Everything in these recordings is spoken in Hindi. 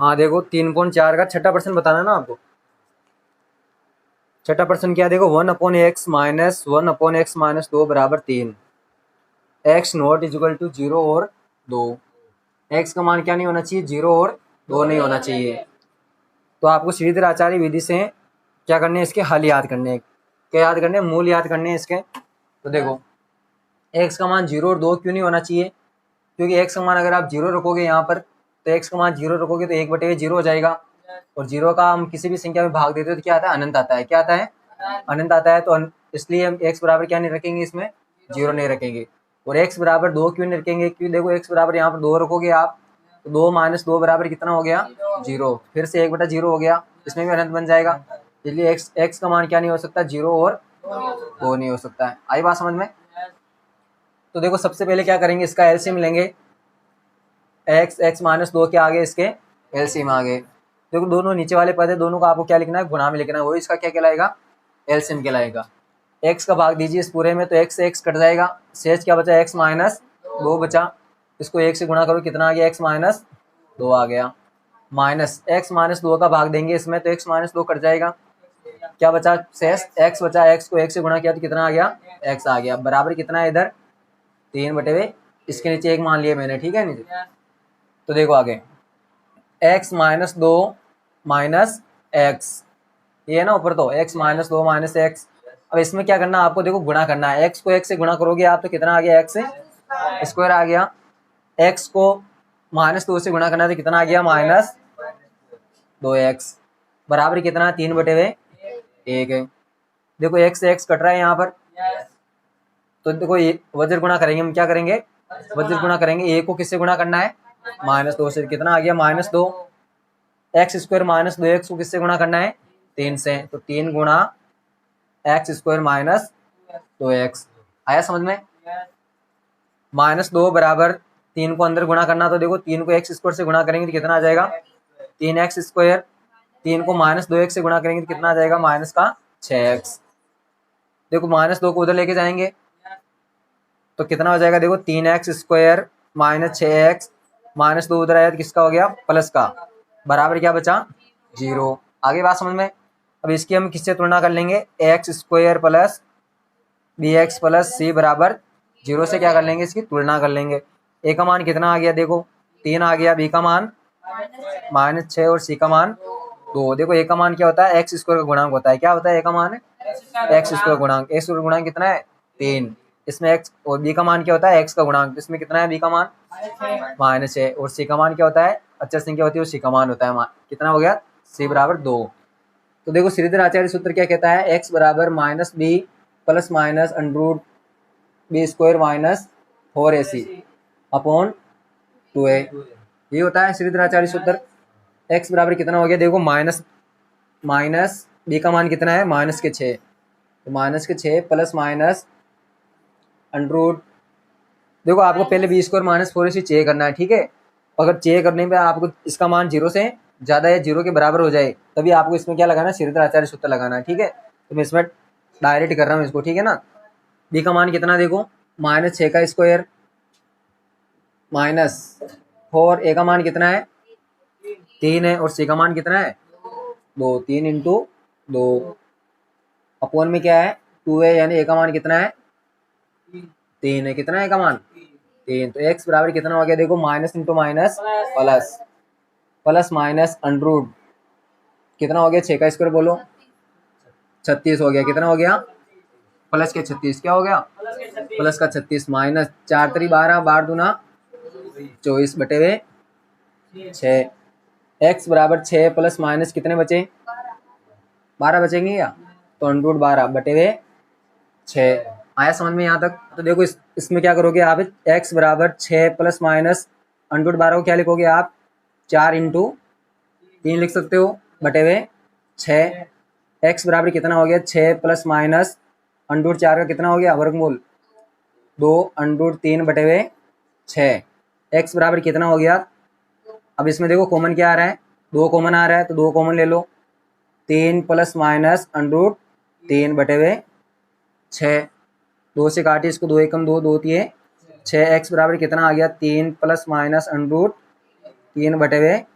हाँ देखो 3.4 का छठा पर्सन बताना ना आपको। छठा पर्सन क्या देखो 1/x-1/x-2 बराबर 3, x नॉट इजिकल टू 0 और 2। x का मान क्या नहीं होना चाहिए, 0 और 2 नहीं होना चाहिए। तो आपको श्रीधर आचार्य विधि से क्या करने, इसके हल याद करने हैं। क्या याद करने, मूल याद करने हैं इसके। तो देखो x का मान 0 और 2 क्यों नहीं होना चाहिए, क्योंकि x का मान अगर आप 0 रखोगे यहाँ पर, तो x का मान 0 रखोगे तो 1/0 हो जाएगा, और 0 का हम किसी भी संख्या में भाग देते हैं तो क्या आता है, अनंत आता है। क्या आता है, अनंत आता है। तो इसलिए हम x बराबर क्या नहीं रखेंगे, इसमें 0 नहीं रखेंगे। और x बराबर 2 क्यों नहीं रखेंगे, क्योंकि देखो x बराबर यहाँ पर 2 रखोगे आप, तो 2 - 2 बराबर कितना हो गया, 0। फिर से 1/0 हो गया, इसमें भी अनंत बन जाएगा। इसलिए x का मान क्या नहीं हो सकता, 0 और 2 नहीं हो सकता है। आई बात समझ में। तो देखो सबसे पहले क्या करेंगे, इसका एलसीएम लेंगे। x-2 के आगे इसके एलसीएम आ गए। देखो दोनों नीचे वाले पद है, दोनों को आपको क्या लिखना है, गुणा में लिखना है, वो इसका क्या कहलाएगा, एलसीएम कहलाएगा। x का भाग दीजिए इस पूरे में, तो x से x कट जाएगा, शेष क्या बचा, x-2 बचा। इसको 1 से गुणा करो, कितना आ गया, x-2 आ गया। माइनस x-2 का भाग देंगे इसमें, तो x-2 कट जाएगा, क्या बचा शेष, x बचा। x को 1 से गुणा किया तो कितना आ गया, x आ गया। बराबर कितना है इधर, 3/2। इसके नीचे 1 मान लिया मैंने, ठीक है नीचे। तो देखो आगे x-2 माइनस x, ये है ना ऊपर, तो x-2 माइनस x। अब इसमें क्या करना आपको, देखो गुणा करना है। x को 1 से गुणा करोगे आप तो कितना आ गया, x स्क्वायर आ गया। x को -2 से गुणा करना है तो कितना आ गया, -2x। बराबर कितना, 3/1 है। देखो x से x कट रहा है यहाँ पर, तो देखो ये वज्र गुणा करेंगे, हम क्या करेंगे, वज्र गुणा करेंगे। a को किससे गुणा करना है, -2 से, कितना आ गया, -2। x स्क्वायर -2x को किससे गुणा करना है, 3 से, तो 3 गुणा x² - 2x। आया समझ में। -2 बराबर 3 को अंदर गुणा करना, तो देखो 3 को x² से गुणा करेंगे तो कितना आ जाएगा, 3x²। 3 को -2x से गुणा करेंगे तो कितना आ जाएगा, -6x। देखो -2 को उधर लेके जाएंगे तो कितना हो जाएगा, देखो 3x² - 6x, -2 उधर आया तो किसका हो गया, प्लस का। बराबर क्या बचा, 0। आगे बात समझ में। अब इसकी हम किससे तुलना कर लेंगे, x² plus bx plus c बराबर 0 से क्या कर लेंगे, इसकी तुलना कर लेंगे। a का मान कितना आ गया, देखो 3 आ गया, b का मान -6 और c का मान 2। देखो a का मान क्या होता है, x² का गुणांक होता है। क्या होता है a का मान, x² गुणांक। x² गुणांक कितना है, 3। इसमें x, और b का मान क्या होता है, x का गुणांक। इसमें कितना है b का मान, -6। और c का मान क्या होता है, अचर संख्या होती है, वो c का मान होता है। मान कितना हो गया, c बराबर 2। तो देखो श्रीधर आचार्य सूत्र क्या कहता है, x बराबर -b plus minus under root b² minus 4ac upon 2a। ये होता है श्रीधर आचार्य सूत्र। x बराबर कितना हो गया, देखो माइनस b का मान कितना है, -6, तो -6 प्लस माइनस अंडरूट। देखो आपको पहले b² - 4ac चेक करना है, ठीक है। अगर चेक करने पे आपको इसका मान 0 से ज़्यादा या 0 के बराबर हो जाए, तभी आपको इसमें क्या लगाना है, श्रीधर आचार्य सूत्र लगाना है, ठीक है। तो मैं इसमें डायरेक्ट कर रहा हूँ इसको, ठीक है ना। b का मान कितना, देखो -6 का स्क्वायर -4, a का मान कितना है, 3 है, और c का मान कितना है, 2। 3 × 2 अपॉन में क्या है, 2 है, यानी a का मान कितना है, 3 है। कितना है a का मान, 3। तो x बराबर कितना हो गया, देखो minus into minus plus, plus minus under root कितना हो गया, 6 का स्क्वायर बोलो, 36 हो गया। कितना हो गया, प्लस के 36, क्या हो गया, प्लस का 36, माइनस 4 3 12, 12 दूना 24/6। x बराबर 6 प्लस माइनस कितने बचे, 12 बचेंगे या, तो अंडरूट 12/6। आया समझ में यहाँ तक। तो देखो इसमें क्या करोगे आप, x बराबर 6 प्लस माइनस अंडरूट 12 को क्या लिखोगे आप, 4 × 3 लिख सकते हो, /6। x बराबर कितना हो गया, 6 प्लस माइनस अंडरूट 4 का कितना हो गया, वर्गमूल 2 √ 3/6। x बराबर कितना हो गया। अब इसमें देखो कॉमन क्या आ रहा है, 2 कॉमन आ रहा है, तो 2 कॉमन ले लो, 3 प्लस माइनस √ 3/6। 2 से काटिए इसको, 2 एकम 2, 2 तिये 6। x बराबर कितना आ गया, 3 प्लस माइनस √ 3/3।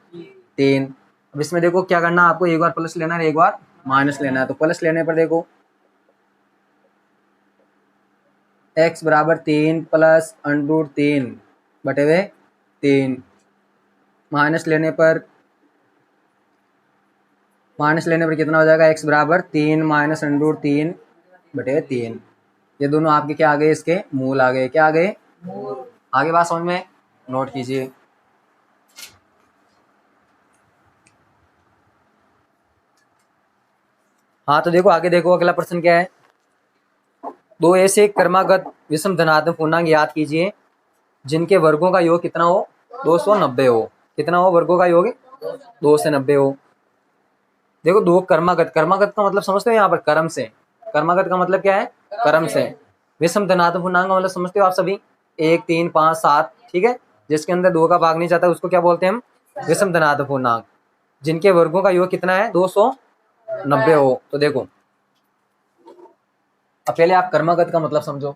3। अब इसमें देखो क्या करना है आपको, एक बार प्लस लेना है एक बार माइनस लेना है। तो प्लस लेने पर देखो x बराबर 3 प्लस अंडर 3 बटे हुए 3। माइनस लेने पर कितना हो जाएगा, x बराबर 3 माइनस अंडर 3 बटे 3। ये दोनों आपके क्या आ गए, इसके मूल आ गए। क्या आ गए, आगे बात समझ में, नोट कीजिए। हाँ तो देखो आगे देखो अगला प्रश्न क्या है। दो ऐसे क्रमागत विषम धनात्मक पूर्णांक याद कीजिए जिनके वर्गों का योग कितना हो, 290 हो। कितना हो वर्गों का योग, 2 से 90 हो। देखो दो क्रमागत, क्रमागत का मतलब समझते हो यहाँ पर क्रम से, क्रमागत का मतलब क्या है, क्रम से। विषम धनात्मक पूर्णांक का मतलब समझते हो आप सभी, 1 3 5 7, ठीक है। जिसके अंदर 2 का भाग नहीं जाता उसको क्या बोलते हैं हम, विषम धनात्मक पूर्णांक। जिनके वर्गों का योग कितना है, 290 हो। तो देखो अब पहले आप क्रमागत का मतलब समझो।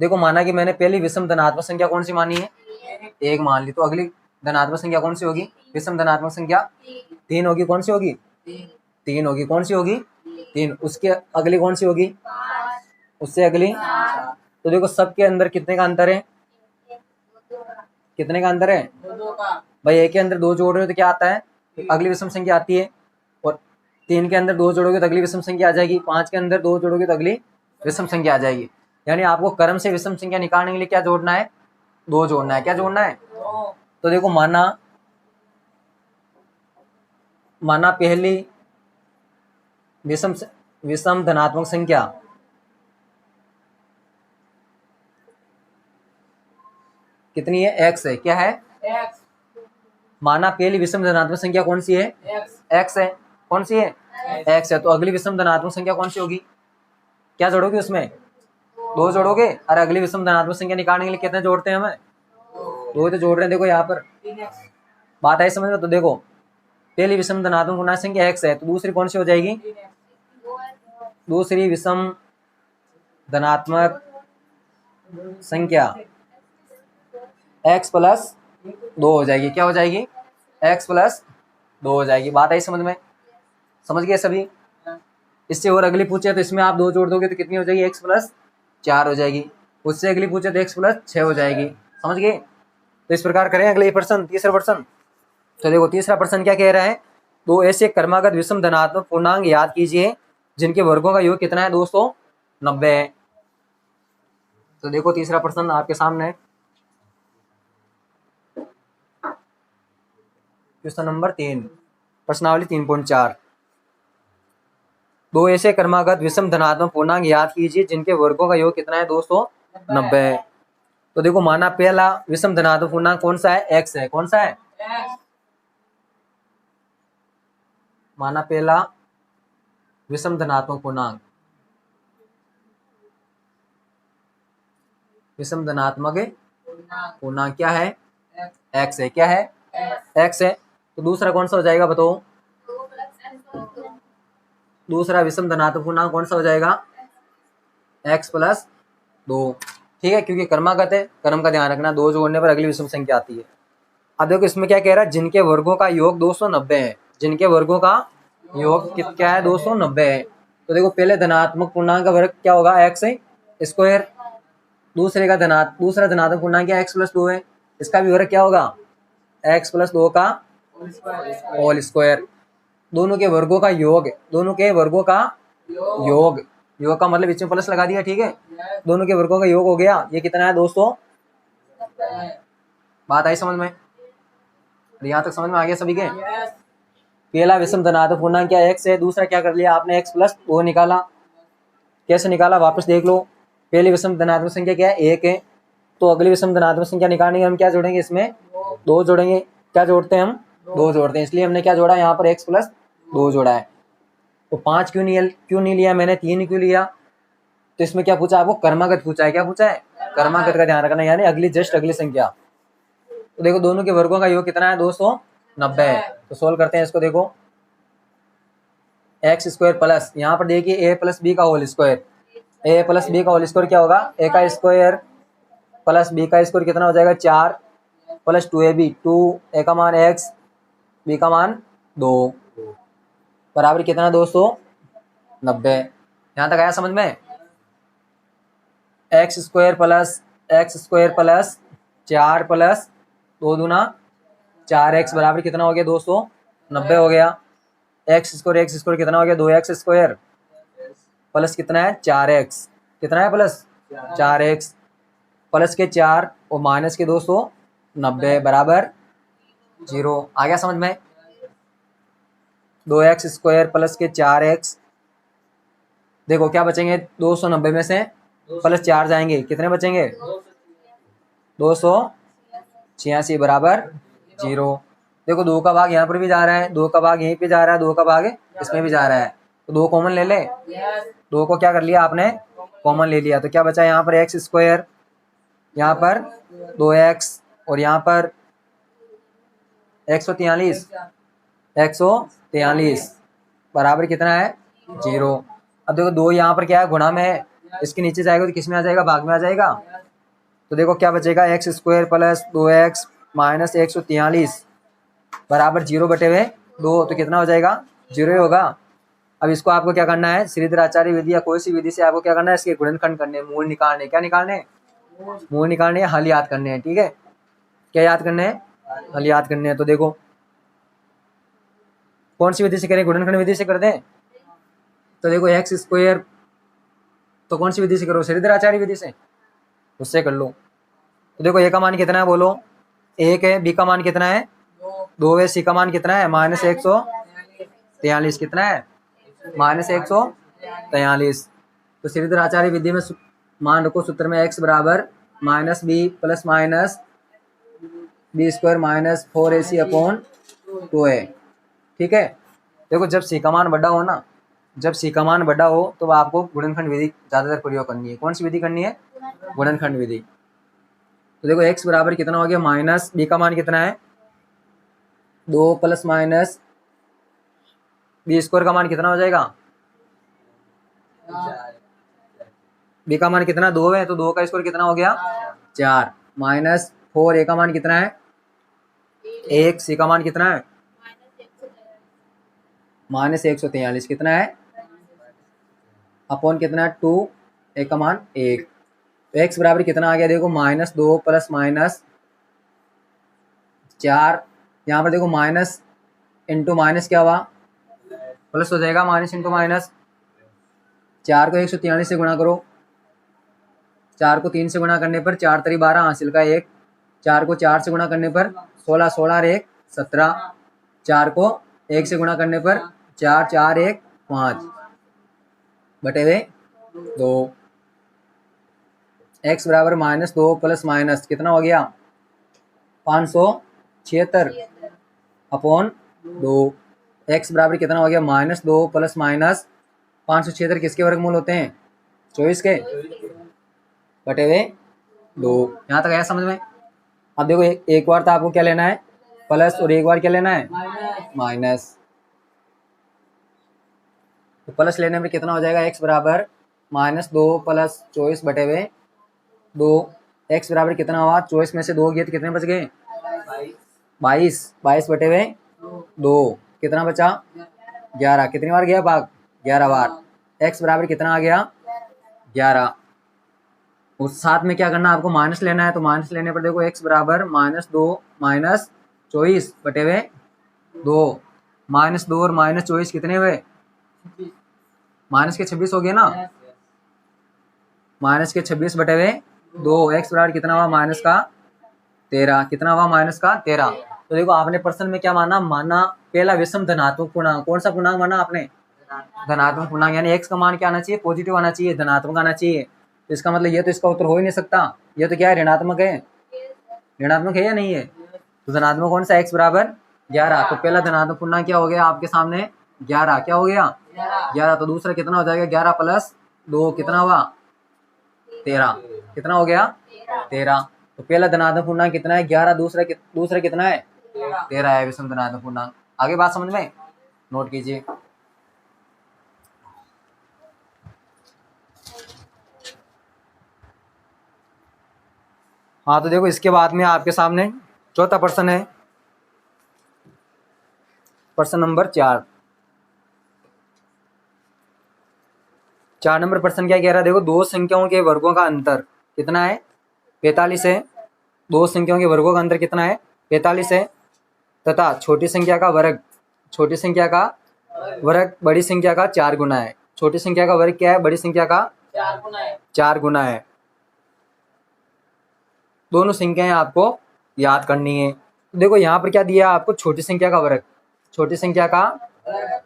देखो माना कि मैंने पहली विषम धनात्मक संख्या कौन सी मानी है, 1 मान ली। तो अगली धनात्मक संख्या कौन सी होगी, विषम धनात्मक संख्या 3 होगी। कौन सी होगी, 3 होगी। कौन सी होगी, 3। उसके अगली कौन सी होगी, उससे अगली। तो देखो सबके अंदर कितने का अंतर है, कितने का अंतर है भाई, एक के अंदर 2 जोड़ रहे हो तो क्या आता है, अगली विषम संख्या आती है। और 3 के अंदर 2 जोड़ोगे तो अगली विषम संख्या आ जाएगी। 5 के अंदर 2 जोड़ोगे तो अगली विषम संख्या आ जाएगी। यानी आपको क्रम से विषम संख्या निकालने के लिए क्या जोड़ना है, 2 जोड़ना है। क्या जोड़ना है, तो देखो माना पहली विषम धनात्मक संख्या कितनी है, x है। क्या है, x। माना पहली विषम धनात्मक संख्या कौन सी है, x है। कौन सी है, x है। तो अगली विषम धनात्मक संख्या कौन सी होगी, क्या जोड़ोगे उसमें, 2 जोड़ोगे। अरे अगली विषम धनात्मक संख्या निकालने के लिए कितने जोड़ते हैं हमें, 2 तो जोड़ रहे हैं। देखो यहाँ पर बात आई समझ में। तो देखो पहली विषम धनात्मक पूर्णांक संख्या x है, तो दूसरी कौन सी हो जाएगी, दूसरी विषम धनात्मक संख्या x प्लस 2 हो जाएगी। क्या हो जाएगी, x प्लस 2 हो जाएगी। बात आई समझ में, समझ गए सभी। इससे और अगली पूछे तो इसमें आप 2 जोड़ दोगे तो कितनी हो जाएगी, x प्लस 4 हो जाएगी। उससे अगली पूछे तो x प्लस 6 हो जाएगी। समझ गए। तो इस प्रकार करें अगले प्रश्न, तीसरा प्रश्न। तो देखो तीसरा प्रश्न क्या कह रहा है, दो ऐसे क्रमागत विषम धनात्मक पूर्णांक याद कीजिए जिनके वर्गों का योग कितना है, 290 है। तो देखो तीसरा प्रश्न आपके सामने है, क्वेश्चन नंबर 3, प्रश्नावली 3.4। दो ऐसे क्रमागत विषम धनात्मक पूर्णांक याद कीजिए जिनके वर्गों का योग कितना है, 290 है। तो देखो माना पहला विषम धनात्मक पूर्णांक कौन सा है, x है। कौन सा है, माना पहला विषम धनात्मक पूर्णांक, विषम धनात्मक पूर्णांक क्या है, x है। क्या है, x है। तो दूसरा कौन सा हो जाएगा बताओ, दूसरा विषम धनात्मक पूर्णांक कौन सा हो जाएगा, x प्लस 2। ठीक है, क्योंकि क्रमागत है, क्रम का ध्यान रखना, 2 जोड़ने पर अगली विषम संख्या आती है। अब देखो इसमें क्या कह रहा है, जिनके वर्गों का योग 290 है। जिनके वर्गों का योग क्या है, 290 है। तो देखो पहले धनात्मक पूर्णांक का वर्ग क्या होगा, x स्क्वायर। दूसरा धनात्मक पूर्णांक क्या, x प्लस 2 है। इसका भी वर्ग क्या होगा, x प्लस 2 का होल स्क्वायर। दोनों के वर्गों का योग, दोनों के वर्गों का योग, योग का मतलब इसमें प्लस लगा दिया। ठीक है, दोनों के वर्गों का योग हो गया, ये कितना है, 200। बात आई समझ में, यहाँ तक समझ में आ गया सभी के। पहला विषम धनात्मक पूर्णांक क्या x है, दूसरा क्या कर लिया आपने, x प्लस 2 निकाला। कैसे निकाला वापस देख लो। पहली विषम धनात्मक संख्या क्या है, 1 है। तो अगली विषम धनात्मक संख्या निकालने के हम क्या जोड़ेंगे, इसमें 2 जोड़ेंगे। क्या जोड़ते हैं हम, 2 जोड़ते हैं, इसलिए हमने क्या जोड़ा, यहाँ पर x प्लस 2 जोड़ा है। तो 5 क्यों नहीं लिया मैंने, 3 क्यों लिया। तो इसमें क्या पूछा आपको, क्रमागत पूछा है। क्या पूछा है, क्रमागत का ध्यान रखना, यानी अगली जस्ट अगली संख्या। तो देखो दोनों के वर्गों का योग कितना है, 290 है। तो सोल्व करते हैं इसको। देखो एक्स स्क्वायर प्लस, यहाँ पर देखिए ए प्लस बी का होल स्क्वायर। ए प्लस बी का होल स्क्वायर क्या होगा, ए का स्क्वायर प्लस बी का स्क्वायर कितना हो जाएगा, 4 प्लस 2ab, 2a का मान x, b का मान 2 बराबर कितना 290। यहाँ तक आया समझ में? एक्स स्क्वायर प्लस 4 प्लस 2 दूना 4x बराबर कितना हो गया 290 हो गया। एक्स स्क्वायर कितना हो गया 2x स्क्वायर प्लस कितना है 4x, कितना है प्लस 4x प्लस के 4 और माइनस के 290 बराबर 0। आ गया समझ में? 2x स्क्वायर प्लस के 4x, देखो क्या बचेंगे 290 में से प्लस 4 जाएंगे, कितने बचेंगे 286 बराबर 0। देखो 2 का भाग यहाँ पर भी जा रहा है, 2 का भाग यहीं पे जा रहा है, 2 का भाग इसमें भी जा रहा है, तो 2 कॉमन ले ले। 2 को क्या कर लिया आपने कॉमन ले लिया, तो क्या बचा यहाँ पर एक्स स्क्वायर, यहाँ पर 2x और यहाँ पर 143 बराबर कितना है 0। अब देखो 2 यहाँ पर क्या है गुणा में है, इसके नीचे जाएगा तो किस में आ जाएगा भाग में आ जाएगा। तो देखो क्या बचेगा x square plus 2x minus 143 बराबर 0 बटे हुए 2, तो कितना हो जाएगा 0 ही होगा। अब इसको आपको क्या करना है श्रीधर आचार्य विधि या कोई सी विधि से आपको क्या करना है इसके गुणनखंड करने, मूल निकालने, क्या निकालने मूल निकालने, हल याद करने हैं। ठीक है, क्या याद करने हैं हल याद करने हैं। तो देखो कौन सी विधि से करें, गुणनखंड विधि से कर दें। तो देखो एक्स स्क्वायर तो कौन सी विधि से करो श्रीधर आचार्य विधि से, उससे कर लो। तो देखो ए का मान कितना है बोलो 1 है, बी का मान कितना है 2 है, सी का मान कितना है माइनस 143, कितना है माइनस 143। तो श्रीधर आचार्य विधि में मान रखो सूत्र में x बराबर minus b plus minus b square minus 4ac upon 2a। ठीक है, देखो जब सी का मान बड़ा हो ना, जब सी का मान बड़ा हो तो आपको गुणनखंड विधि ज़्यादातर प्रयोग करनी है। कौन सी विधि करनी है गुणनखंड विधि। तो देखो x बराबर कितना हो गया माइनस बी का मान कितना है 2 प्लस माइनस बी स्क्वायर का मान कितना हो जाएगा, बी का मान कितना 2 है, तो 2 का स्क्वायर कितना हो गया 4 माइनस 4 ए का मान कितना है 1, सी का मान कितना है माइनस 143 कितना है अपॉन कितना है 2 ए का मान 1। तो एक्स बराबर कितना आ गया देखो माइनस 2 प्लस माइनस 4, यहाँ पर देखो माइनस इंटू माइनस क्या हुआ प्लस हो जाएगा, माइनस इंटू माइनस 4 को 143 से गुणा करो, 4 को 3 से गुणा करने पर 4 3 12 हासिल का 1, 4 को 4 से गुणा करने पर 16 16 और 1 17, 4 को 1 से गुणा करने पर 4 4 1 5 बटे हुए 2। एक्स बराबर माइनस 2 प्लस माइनस कितना हो गया 576 अपॉन 2। एक्स बराबर कितना हो गया माइनस 2 प्लस माइनस 576 किसके वर्गमूल होते हैं 24 के बटे हुए 2। यहाँ तक आया समझ में। अब देखो एक बार तो आपको क्या लेना है प्लस और एक बार क्या लेना है माइनस। तो प्लस लेने में कितना हो जाएगा एक्स बराबर माइनस 2 प्लस 24 बटे हुए 2। एक्स बराबर कितना हुआ 24 में से 2 गए तो कितने बच गए 22 बटे हुए 2, कितना बचा 11, कितनी बार गया भाग 11 बार। एक्स बराबर कितना आ गया 11। उस साथ में क्या करना आपको माइनस लेना है, तो माइनस लेने पर देखो एक्स बराबर माइनस 2 माइनस 24 बटे हुए 2, माइनस 2 और माइनस 24 कितने हुए माइनस के 26 हो गए ना, माइनस के 26 बटे हुए 2। एक्स बराबर कितना हुआ माइनस का 13, कितना हुआ माइनस का 13। तो देखो आपने प्रश्न में क्या माना पहला विषम धनात्मक पूर्णांक, कौन सा पूर्णांक माना आपने धनात्मक पूर्णांक, यानी एक्स का मान क्या आना चाहिए पॉजिटिव आना चाहिए, धनात्मक आना चाहिए। तो इसका मतलब ये तो इसका उत्तर हो ही नहीं सकता, ये तो क्या है ऋणात्मक है, ऋणात्मक है या नहीं है। तो धनात्मक कौन सा एक्स बराबर 11, तो पहला धनात्मक पूर्णांक क्या हो गया आपके सामने 11, क्या हो गया 11। तो दूसरा कितना हो जाएगा 11 प्लस 2 कितना हुआ 13, कितना हो गया 13। तो पहला धनात्मक पूर्णांक कितना है 11, दूसरा कितना है 13 है विषम धनात्मक पूर्णांक। आगे बात समझ में नोट कीजिए। हाँ तो देखो इसके बाद में आपके सामने चौथा प्रश्न है प्रश्न नंबर 4। 4 नंबर प्रश्न क्या कह रहा है, देखो दो संख्याओं के वर्गों का अंतर कितना है, 45 है। दो संख्याओं के वर्गों का अंतर कितना है, 45 है, तथा छोटी संख्या का वर्ग बड़ी संख्या का 4 गुना है। छोटी संख्या का वर्ग क्या है, बड़ी संख्या का 4 गुना है। दोनों संख्याएं आपको याद करनी है। देखो यहाँ पर क्या दिया आपको, छोटी संख्या का वर्ग, छोटी संख्या का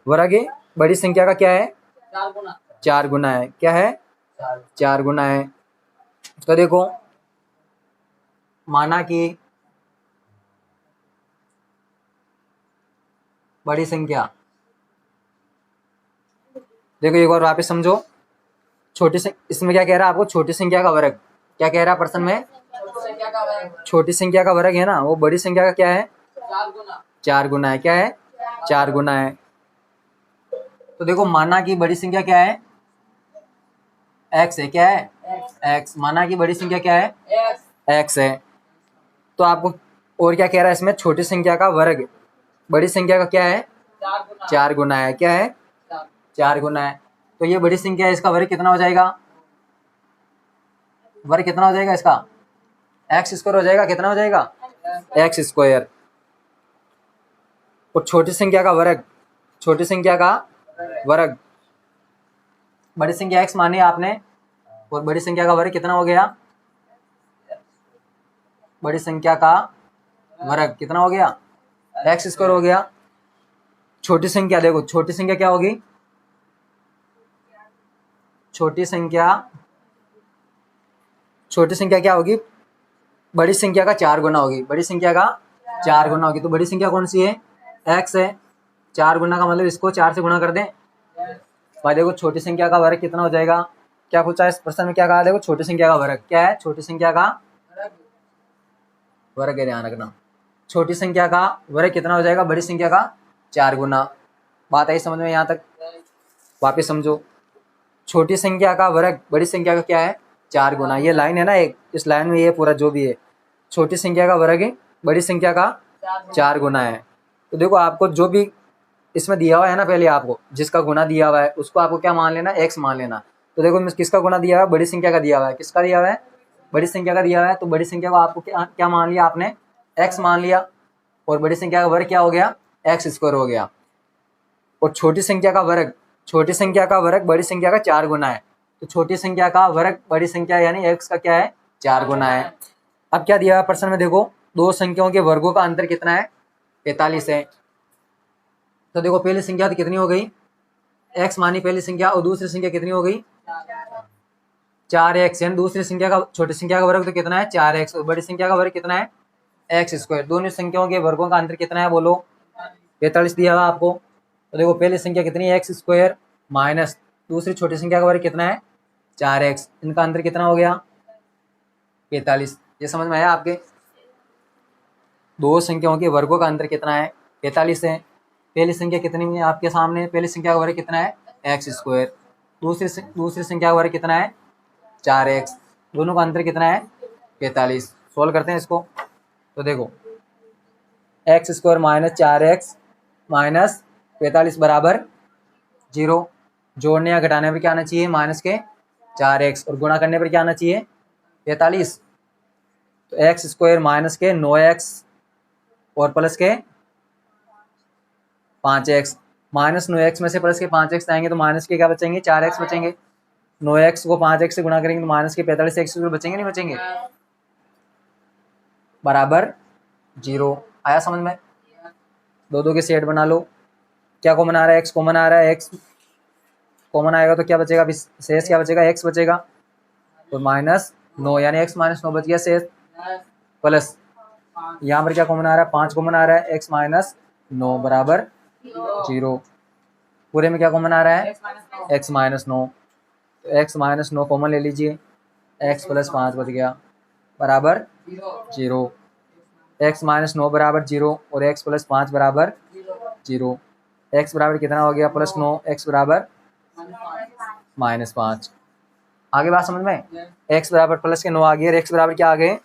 वर्ग है, बड़ी संख्या का क्या है, 4 गुना है। क्या है, 4 गुना है। तो देखो माना कि बड़ी संख्या, देखो एक बार वापस समझो, इसमें क्या कह रहा है आपको, छोटी संख्या का वर्ग, क्या कह रहा है प्रश्न में, छोटी संख्या का वर्ग है ना, वो बड़ी संख्या का क्या है, 4 गुना है। क्या है, 4 गुना है। तो देखो माना कि बड़ी संख्या क्या है, x है। क्या है, x। माना कि बड़ी संख्या क्या है, x है। तो आपको और क्या कह रहा है इसमें, छोटी संख्या का वर्ग बड़ी संख्या का क्या है, 4 गुना है। क्या है, 4 गुना है। तो ये बड़ी संख्या है, इसका वर्ग कितना हो जाएगा, वर्ग कितना हो जाएगा इसका, एक्स स्क्वायर हो जाएगा। कितना हो जाएगा, एक्स स्क्वायर। और छोटी संख्या का वर्ग, छोटी संख्या का वर्ग, बड़ी संख्या x मानी आपने, और बड़ी संख्या का वर्ग कितना हो गया, बड़ी संख्या का वर्ग कितना हो गया, एक्स स्क्वायर हो गया। छोटी संख्या देखो, छोटी संख्या क्या होगी, छोटी संख्या क्या होगी, बड़ी संख्या का 4 गुना होगी। बड़ी संख्या का 4 गुना होगी। तो बड़ी संख्या कौन सी है, x है। 4 गुना का मतलब इसको 4 से गुना कर दें। भाई देखो छोटी संख्या का वर्ग कितना हो जाएगा, क्या पूछा है इस प्रश्न में, क्या कहा, देखो छोटी संख्या का वर्ग क्या है, छोटी संख्या का वर्ग है, ध्यान रखना। छोटी संख्या का वर्ग कितना हो जाएगा, बड़ी संख्या का 4 गुना। बात आई समझ में, यहाँ तक वापिस समझो। छोटी संख्या का वर्ग बड़ी संख्या का क्या है, 4 गुना। ये लाइन है ना एक, इस लाइन में ये पूरा जो भी है, छोटी संख्या का वर्ग बड़ी संख्या का 4 गुना है। तो देखो आपको जो भी इसमें दिया हुआ है ना, पहले आपको जिसका गुना दिया हुआ है उसको आपको क्या मान लेना, x मान लेना। तो देखो किसका गुना दिया हुआ है, बड़ी संख्या का दिया हुआ है। किसका दिया हुआ है, बड़ी संख्या का दिया हुआ है। तो बड़ी संख्या को आपको क्या मान लिया आपने, x मान लिया। और बड़ी संख्या का वर्ग क्या हो गया, एक्स स्क्वायर हो गया। और छोटी संख्या का वर्ग, छोटी संख्या का वर्ग बड़ी संख्या का 4 गुना है। तो छोटी संख्या का वर्ग बड़ी संख्या यानी x का क्या है, 4 गुना है। अब क्या दिया है प्रश्न में, देखो दो संख्याओं के वर्गों का अंतर कितना है, 45 है। तो देखो पहली संख्या तो कितनी हो गई, x मानी पहली संख्या, और दूसरी संख्या कितनी हो गई, 4x। यानी दूसरी संख्या का, छोटी संख्या का वर्ग तो कितना है, 4x, और बड़ी संख्या का वर्ग कितना है, एक्स स्क्वायर। दोनों संख्याओं के वर्गों का अंतर कितना है, बोलो, 45 दिया हुआ आपको। तो देखो पहली संख्या कितनी है, एक्स स्क्वायर, माइनस दूसरी छोटी संख्या का वर्ग कितना है, 4x। इनका अंतर कितना हो गया, 45। ये समझ में आया आपके, दो संख्याओं के वर्गों का अंतर कितना है, 45 है। पहली संख्या कितनी है आपके सामने, पहली संख्या का वर्ग कितना है, एक्स स्क्वायर। दूसरी संख्या का वर्ग कितना है, 4x। दोनों का अंतर कितना है, 45। सोल्व करते हैं इसको। तो देखो x square minus 4x minus 45 बराबर 0। जोड़ने या घटाने पर क्या आना चाहिए, माइनस के 4x, और गुणा करने पर क्या आना चाहिए, 45। तो एक्स स्क्वायर माइनस के 9x और प्लस के 5x। माइनस 9x में से प्लस के 5x आएंगे तो माइनस के क्या बचेंगे, 4x बचेंगे। 9x को 5x से गुणा करेंगे तो माइनस के 45x बचेंगे, नहीं बचेंगे, बराबर 0। आया समझ में, दो दो के सेट बना लो। क्या कॉमन आ रहा है, x कॉमन आ रहा है, x कॉमन आएगा तो क्या बचेगा, शेष क्या बचेगा, x बचेगा। तो माइनस 9 यानी x माइनस 9 बच गया शेष, प्लस यहाँ पर क्या कॉमन आ रहा है, 5 कॉमन आ रहा है, x माइनस 9 बराबर 0। पूरे में क्या कॉमन आ रहा है, x माइनस 9। तो x माइनस 9 कॉमन ले लीजिए, x प्लस 5 बच गया बराबर 0। x माइनस 9 बराबर 0 और x प्लस 5 बराबर 0। x बराबर कितना हो गया, प्लस 9, x बराबर माइनस 5। आगे बात समझ में, x बराबर प्लस के 9 आ गए और x बराबर क्या आ गए,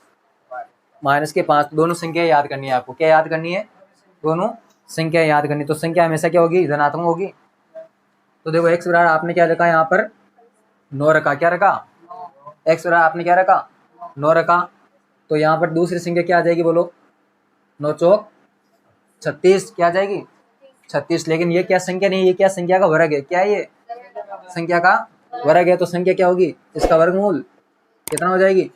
माइनस के 5, दोनों संख्या याद करनी है आपको। क्या याद करनी है? दोनों संख्या याद करनी। तो संख्या हमेशा क्या होगी? धनात्मक होगी। तो देखो x बराबर आपने क्या रखा यहाँ पर? 9 रखा। क्या रखा? x बराबर आपने क्या रखा? 9 रखा। तो यहाँ पर दूसरी संख्या क्या आ जाएगी बोलो? 9 चौक 36। क्या आ जाएगी? 36। लेकिन ये क्या संख्या नहीं है, ये क्या संख्या का वर्ग है। क्या है ये? संख्या का वर्ग है। तो संख्या क्या होगी? इसका वर्गमूल कितना हो जाएगी?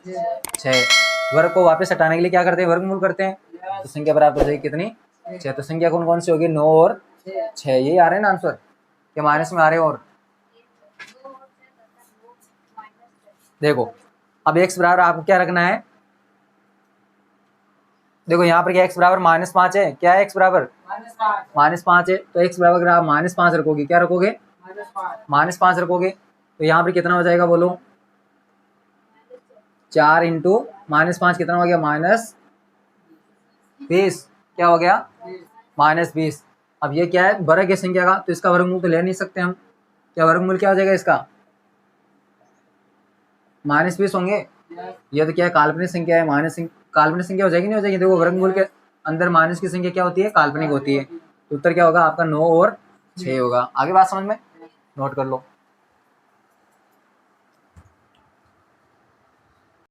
6। वर्ग को वापस हटाने के लिए क्या करते हैं? वर्गमूल करते हैं। तो संख्या बराबर हो जाएगी कितनी? 6। तो संख्या कौन कौन सी होगी? 9 और 6। यही आ रहे हैं ना आंसर? क्या माइनस में आ रहे हैं? और देखो अब x बराबर आपको क्या रखना है? देखो यहाँ पर क्या x बराबर -5 है। क्या है x बराबर? -5 है। तो x बराबर अगर आप -5 रखोगे, क्या रखोगे? -5 रखोगे। तो यहाँ पर कितना हो जाएगा बोलो? 4 इंटू -5 कितना हो गया? -20। क्या हो गया? -20। अब ये क्या है? वर्ग है संख्या का, तो इसका वर्गमूल तो ले नहीं सकते हम। क्या वर्गमूल क्या हो जाएगा इसका? -20 होंगे। ये तो क्या है? काल्पनिक संख्या है। काल्पनिक संख्या हो जाएगी नहीं हो जाएगी? देखो वर्गमूल के अंदर माइनस की संख्या क्या होती है? काल्पनिक होती है। तो उत्तर क्या होगा आपका? 9 और 6 होगा। आगे बात समझ में? नोट कर लो।